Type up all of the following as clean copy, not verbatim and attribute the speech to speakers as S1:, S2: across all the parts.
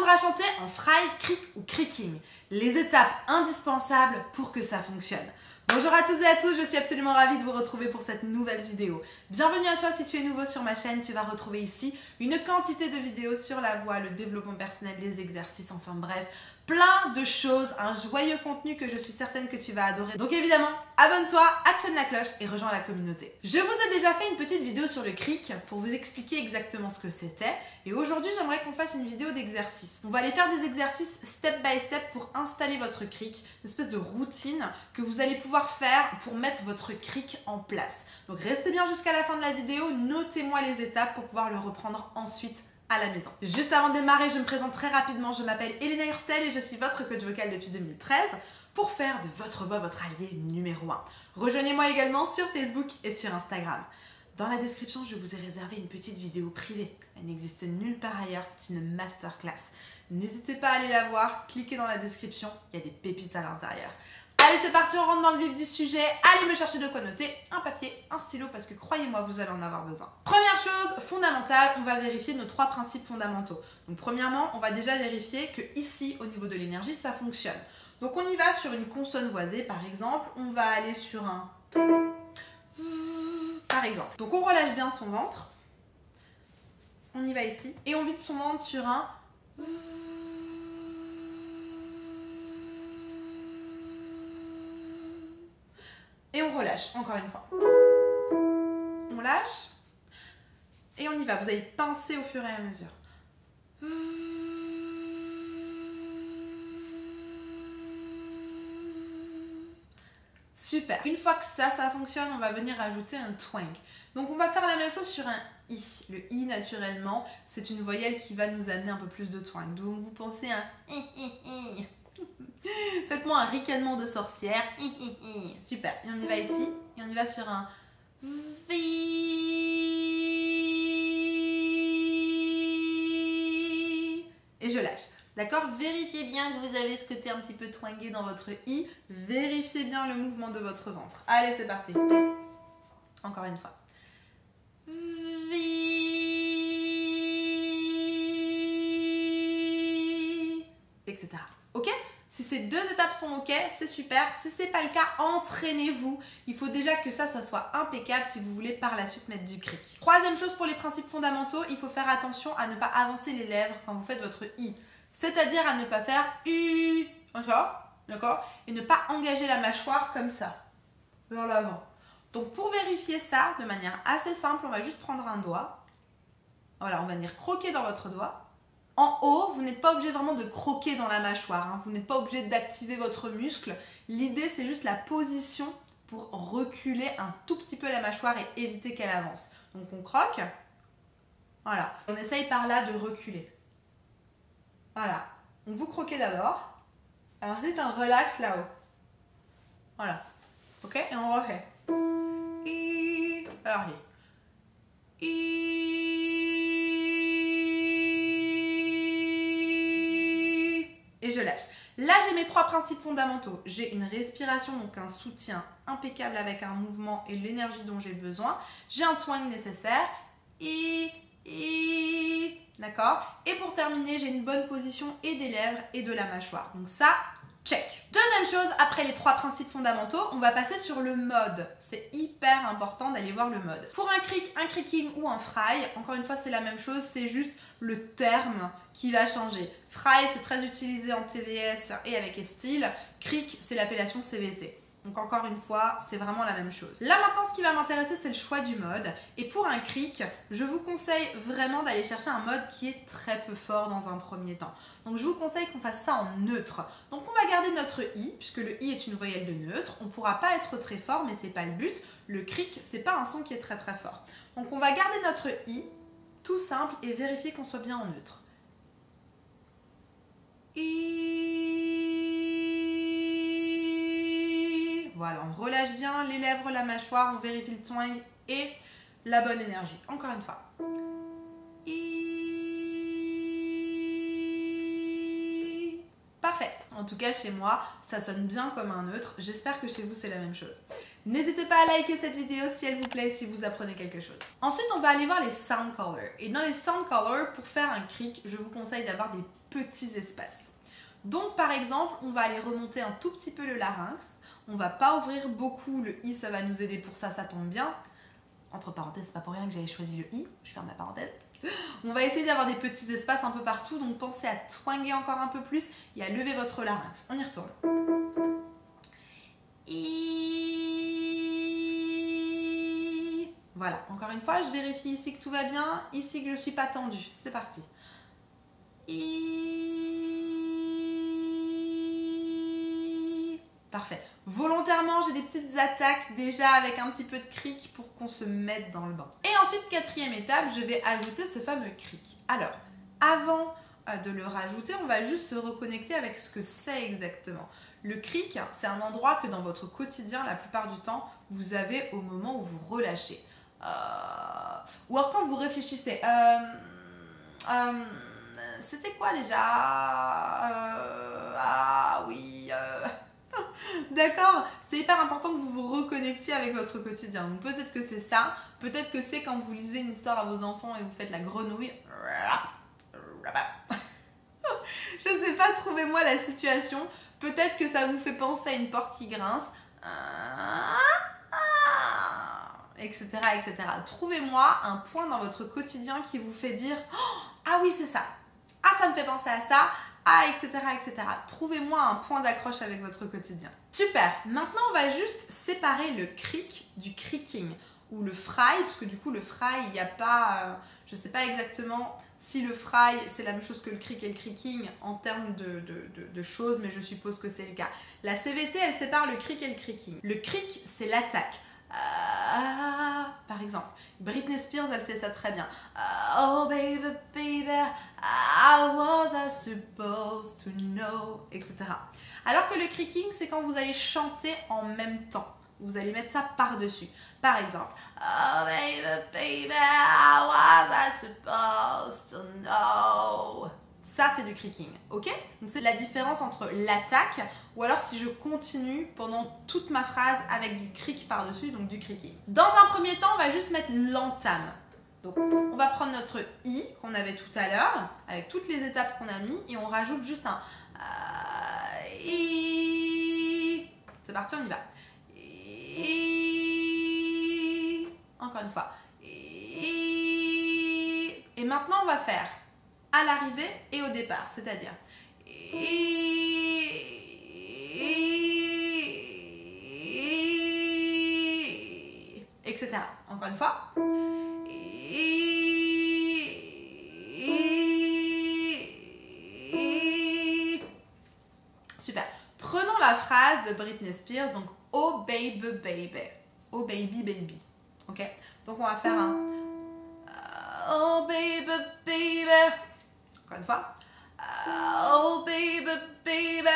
S1: apprendre à chanter en fry, crick ou cricking. Les étapes indispensables pour que ça fonctionne. Bonjour à toutes et à tous, je suis absolument ravie de vous retrouver pour cette nouvelle vidéo. Bienvenue à toi si tu es nouveau sur ma chaîne, tu vas retrouver ici une quantité de vidéos sur la voix, le développement personnel, les exercices, enfin bref, plein de choses, un joyeux contenu que je suis certaine que tu vas adorer. Donc évidemment, abonne-toi, actionne la cloche et rejoins la communauté. Je vous ai déjà fait une petite vidéo sur le crick pour vous expliquer exactement ce que c'était. Et aujourd'hui, j'aimerais qu'on fasse une vidéo d'exercice. On va aller faire des exercices step by step pour installer votre crick, une espèce de routine que vous allez pouvoir faire pour mettre votre crick en place. Donc restez bien jusqu'à la fin de la vidéo, notez-moi les étapes pour pouvoir le reprendre ensuite à la maison. Juste avant de démarrer, je me présente très rapidement, je m'appelle Elena Hurstel et je suis votre coach vocal depuis 2013 pour faire de votre voix votre allié numéro 1. Rejoignez-moi également sur Facebook et sur Instagram. Dans la description, je vous ai réservé une petite vidéo privée. Elle n'existe nulle part ailleurs, c'est une masterclass. N'hésitez pas à aller la voir, cliquez dans la description, il y a des pépites à l'intérieur. Allez, c'est parti, on rentre dans le vif du sujet. Allez me chercher de quoi noter, un papier, un stylo, parce que croyez-moi, vous allez en avoir besoin. Première chose fondamentale, on va vérifier nos 3 principes fondamentaux. Donc premièrement, on va déjà vérifier que ici, au niveau de l'énergie, ça fonctionne. Donc on y va sur une consonne voisée, par exemple. On va aller sur un... par exemple. Donc on relâche bien son ventre. On y va ici. Et on vide son ventre sur un... Et on relâche, encore une fois. On lâche. Et on y va. Vous allez pincer au fur et à mesure. Super. Une fois que ça fonctionne, on va venir ajouter un twang. Donc on va faire la même chose sur un i. Le i, naturellement, c'est une voyelle qui va nous amener un peu plus de twang. Donc vous pensez à un i. Faites-moi un ricanement de sorcière. Super. Et on y va ici. Et on y va sur un vi. Et je lâche. D'accord? Vérifiez bien que vous avez ce côté un petit peu twangé dans votre i. Vérifiez bien le mouvement de votre ventre. Allez, c'est parti. Encore une fois. Vi. Etc. Ok? Si ces 2 étapes sont ok, c'est super. Si ce n'est pas le cas, entraînez-vous. Il faut déjà que ça soit impeccable si vous voulez par la suite mettre du crick. Troisième chose pour les principes fondamentaux, il faut faire attention à ne pas avancer les lèvres quand vous faites votre i. C'est-à-dire à ne pas faire u, d'accord? Et ne pas engager la mâchoire comme ça, vers l'avant. Donc pour vérifier ça de manière assez simple, on va juste prendre un doigt. Voilà, on va venir croquer dans votre doigt. En haut, vous n'êtes pas obligé vraiment de croquer dans la mâchoire, hein. Vous n'êtes pas obligé d'activer votre muscle. L'idée, c'est juste la position pour reculer un tout petit peu la mâchoire et éviter qu'elle avance. Donc on croque. Voilà. On essaye par là de reculer. Voilà. Donc vous croquez d'abord. Ensuite, on relâche là-haut. Voilà. Ok? Et on refait. Alors, allez. Et je lâche. Là, j'ai mes 3 principes fondamentaux. J'ai une respiration, donc un soutien impeccable avec un mouvement et l'énergie dont j'ai besoin. J'ai un twang nécessaire. D'accord? Et pour terminer, j'ai une bonne position et des lèvres et de la mâchoire. Donc ça, check. Deuxième chose, après les 3 principes fondamentaux, on va passer sur le mode. C'est hyper important d'aller voir le mode. Pour un crick, un cricking ou un fry, encore une fois, c'est la même chose, c'est juste le terme qui va changer. Fry, c'est très utilisé en TVS et avec Estil. Crick, c'est l'appellation CVT. Donc encore une fois, c'est vraiment la même chose. Là maintenant, ce qui va m'intéresser, c'est le choix du mode. Et pour un crick, je vous conseille vraiment d'aller chercher un mode qui est très peu fort dans un premier temps. Donc je vous conseille qu'on fasse ça en neutre. Donc on va garder notre i, puisque le i est une voyelle de neutre. On ne pourra pas être très fort, mais c'est pas le but. Le crick, c'est pas un son qui est très très fort. Donc on va garder notre i, tout simple, et vérifier qu'on soit bien en neutre. Voilà, on relâche bien les lèvres, la mâchoire, on vérifie le twang et la bonne énergie. Encore une fois. Parfait. En tout cas, chez moi, ça sonne bien comme un neutre. J'espère que chez vous, c'est la même chose. N'hésitez pas à liker cette vidéo si elle vous plaît, si vous apprenez quelque chose. Ensuite, on va aller voir les sound colors. Et dans les sound colors, pour faire un cric, je vous conseille d'avoir des petits espaces. Donc, par exemple, on va aller remonter un tout petit peu le larynx. On va pas ouvrir beaucoup le i, ça va nous aider pour ça, ça tombe bien. Entre parenthèses, c'est pas pour rien que j'avais choisi le i, je ferme la parenthèse. On va essayer d'avoir des petits espaces un peu partout, donc pensez à twinger encore un peu plus et à lever votre larynx. On y retourne. I. Voilà, encore une fois, je vérifie ici que tout va bien, ici que je ne suis pas tendue. C'est parti. I. Parfait. Volontairement, j'ai des petites attaques déjà avec un petit peu de cric pour qu'on se mette dans le bain. Et ensuite, quatrième étape, je vais ajouter ce fameux cric. Alors, avant de le rajouter, on va juste se reconnecter avec ce que c'est exactement. Le cric, c'est un endroit que dans votre quotidien, la plupart du temps, vous avez au moment où vous relâchez. Ou alors quand vous réfléchissez. C'était quoi déjà? Ah oui... D'accord, c'est hyper important que vous vous reconnectiez avec votre quotidien. Donc peut-être que c'est ça, peut-être que c'est quand vous lisez une histoire à vos enfants et vous faites la grenouille. Je sais pas, trouvez-moi la situation. Peut-être que ça vous fait penser à une porte qui grince, etc., etc. Trouvez-moi un point dans votre quotidien qui vous fait dire « Ah oui, c'est ça. Ah, ça me fait penser à ça. » Ah, etc., etc. Trouvez-moi un point d'accroche avec votre quotidien. Super. Maintenant, on va juste séparer le cric du cricking ou le fry, parce que du coup, le fry, il n'y a pas... je ne sais pas exactement si le fry, c'est la même chose que le cric et le cricking en termes de choses, mais je suppose que c'est le cas. La CVT, elle sépare le cric et le cricking. Le cric, c'est l'attaque. Par exemple, Britney Spears, elle fait ça très bien. Oh baby, baby, how was I supposed to know, etc. Alors que le cricking, c'est quand vous allez chanter en même temps. Vous allez mettre ça par-dessus. Par exemple, oh baby, baby, how was I supposed to know. Ça, c'est du cricking, ok? Donc, c'est la différence entre l'attaque ou alors si je continue pendant toute ma phrase avec du cric par-dessus, donc du cricking. Dans un premier temps, on va juste mettre l'entame. Donc, on va prendre notre i qu'on avait tout à l'heure, avec toutes les étapes qu'on a mis, et on rajoute juste un i. C'est parti, on y va. I. Encore une fois. I. Et maintenant, on va faire à l'arrivée et au départ, c'est-à-dire etc. Encore une fois. Super. Prenons la phrase de Britney Spears, donc oh baby baby, oh baby baby, ok? Donc on va faire un oh baby baby. Encore une fois. Oh baby, baby.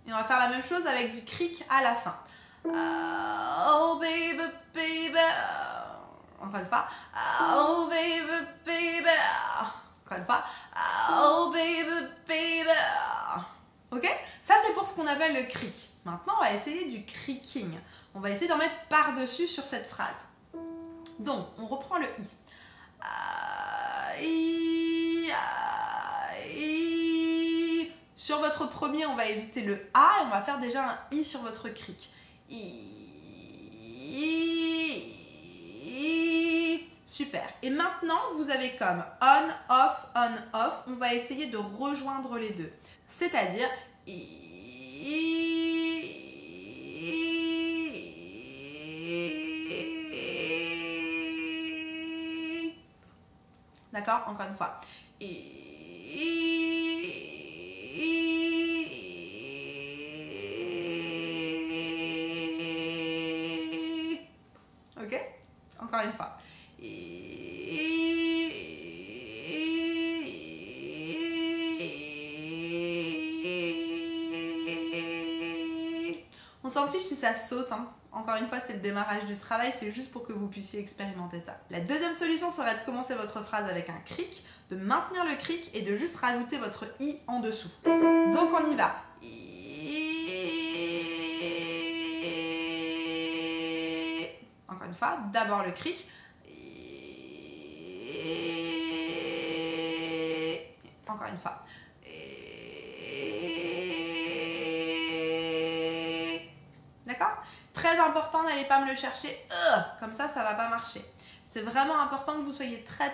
S1: Et on va faire la même chose avec du cric à la fin. Oh baby, baby. Encore une fois. Oh baby, baby. Encore une fois. Oh baby, baby. Ok? Ça, c'est pour ce qu'on appelle le cric. Maintenant, on va essayer du cricking. On va essayer d'en mettre par-dessus sur cette phrase. Donc, on reprend le i. Sur votre premier, on va éviter le A et on va faire déjà un I sur votre cric. Super. Et maintenant, vous avez comme on, off, on, off. On va essayer de rejoindre les deux. C'est-à-dire d'accord? Encore une fois. Ok? Encore une fois. On s'en fiche si ça saute, hein. Encore une fois, c'est le démarrage du travail, c'est juste pour que vous puissiez expérimenter ça. La deuxième solution sera de commencer votre phrase avec un cric, de maintenir le cric et de juste rajouter votre i en dessous. Donc on y va. fois, d'abord le cric. Encore une fois. D'accord? Très important, n'allez pas me le chercher. Comme ça va pas marcher. C'est vraiment important que vous soyez très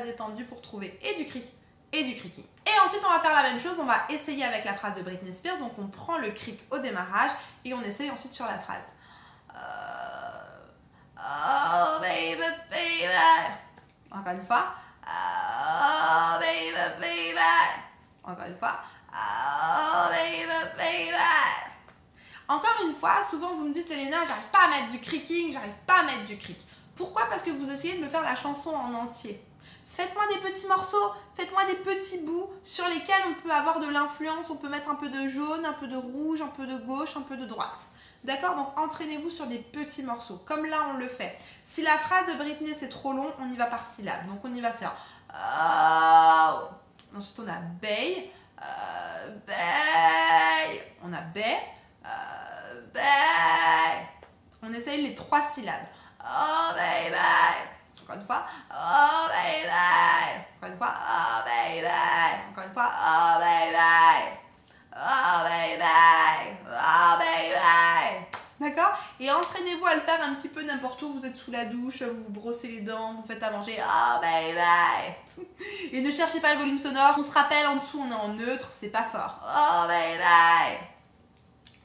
S1: détendu pour trouver et du cric et du cricking. Et ensuite, on va faire la même chose. On va essayer avec la phrase de Britney Spears. Donc, on prend le cric au démarrage et on essaye ensuite sur la phrase. Oh, baby, baby. Encore une fois. Oh, baby, baby. Encore une fois. Oh, baby, baby. Encore une fois, souvent vous me dites, Elena, j'arrive pas à mettre du cricking, j'arrive pas à mettre du cric. Pourquoi? Parce que vous essayez de me faire la chanson en entier. Faites-moi des petits morceaux, faites-moi des petits bouts sur lesquels on peut avoir de l'influence, on peut mettre un peu de jaune, un peu de rouge, un peu de gauche, un peu de droite. D'accord? Donc entraînez-vous sur des petits morceaux, comme là on le fait. Si la phrase de Britney c'est trop long, on y va par syllabe. Donc on y va sur oh. Ensuite on a bay, bay. On a bay, bay. On essaye les 3 syllabes. Oh baby. Encore une fois. Oh baby. Encore une fois. Oh baby. Encore une fois. Oh baby. Oh baby. Oh baby. D'accord? Et entraînez-vous à le faire un petit peu n'importe où. Vous êtes sous la douche, vous vous brossez les dents, vous faites à manger. Oh baby. Et ne cherchez pas le volume sonore. On se rappelle, en dessous, on est en neutre, c'est pas fort. Oh baby.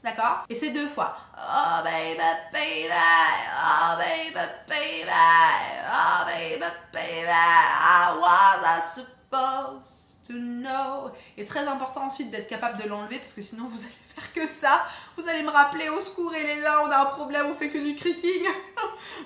S1: D'accord? Et c'est 2 fois. Oh baby, baby, oh baby, baby, oh baby, baby, I was supposed to know. Et très important ensuite d'être capable de l'enlever parce que sinon vous allez faire que ça. Vous allez me rappeler au secours Elena, on a un problème, on fait que du cricking.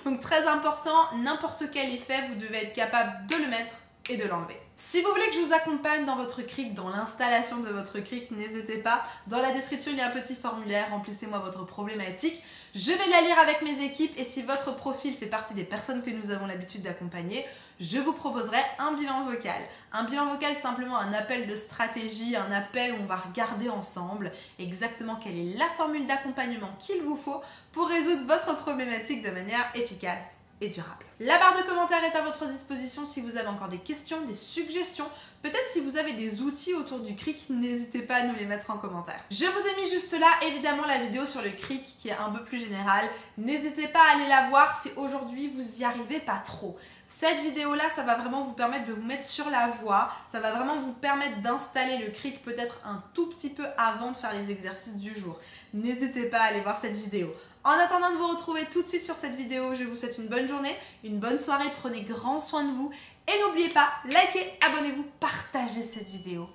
S1: Donc très important, n'importe quel effet, vous devez être capable de le mettre et de l'enlever. Si vous voulez que je vous accompagne dans votre cric, dans l'installation de votre cric, n'hésitez pas. Dans la description, il y a un petit formulaire, remplissez-moi votre problématique. Je vais la lire avec mes équipes et si votre profil fait partie des personnes que nous avons l'habitude d'accompagner, je vous proposerai un bilan vocal. Un bilan vocal, c'est simplement un appel de stratégie, un appel où on va regarder ensemble exactement quelle est la formule d'accompagnement qu'il vous faut pour résoudre votre problématique de manière efficace et durable. La barre de commentaires est à votre disposition si vous avez encore des questions, des suggestions, peut-être si vous avez des outils autour du cric, n'hésitez pas à nous les mettre en commentaire. Je vous ai mis juste là évidemment la vidéo sur le cric qui est un peu plus générale, n'hésitez pas à aller la voir si aujourd'hui vous y arrivez pas trop. Cette vidéo là, ça va vraiment vous permettre de vous mettre sur la voie, ça va vraiment vous permettre d'installer le cric peut-être un tout petit peu avant de faire les exercices du jour. N'hésitez pas à aller voir cette vidéo. En attendant de vous retrouver tout de suite sur cette vidéo, je vous souhaite une bonne journée, une bonne soirée, prenez grand soin de vous et n'oubliez pas, likez, abonnez-vous, partagez cette vidéo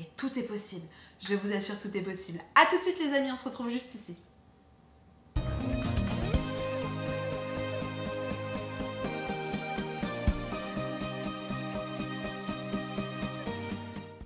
S1: et tout est possible. Je vous assure, tout est possible. A tout de suite les amis, on se retrouve juste ici.